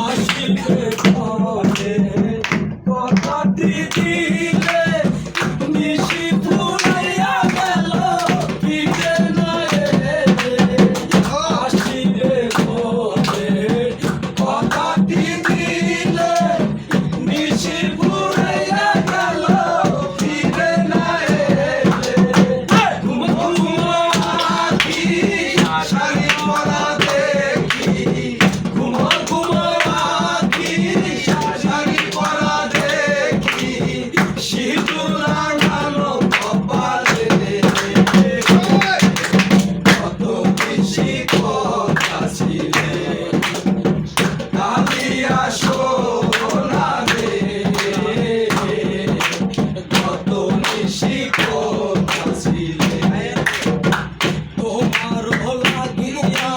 আসিবে ঘরে কথাটি দিলে নিশি ফুরাইয়া গেল ফিরে না এলে আসিবে ঘরে কথাটি দিলে নিশি ফুরাইয়া গেল ফিরে না এলে ঘুম ঘুম আখি শাড়ি পরা দেখি ঘুম ঘুম আখি শাড়ি পরা দেখি সিঁদুর লাগানো কপালে কত বেশি কথা ছিলে কালিয়া সোনা রে কত বেশি কথা ছিলে তোমার লাগিয়া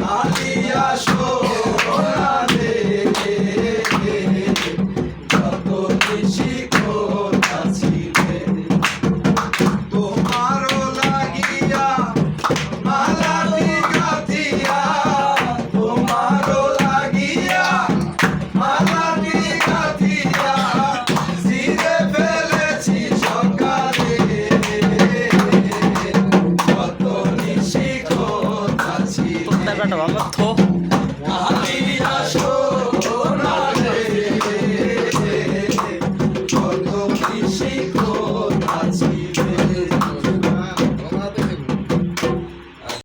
কালিয়া সোনা রে কত বেশি কথা ছিলে তোমারও লাগিয়া মালাটি গাথিয়া তোমারও লাগিয়া মালাটি গাথিয়া ছিঁড়ে ফেলেছি সকালে কত নিশি কথা ছিলে ভালো তো কালিয়া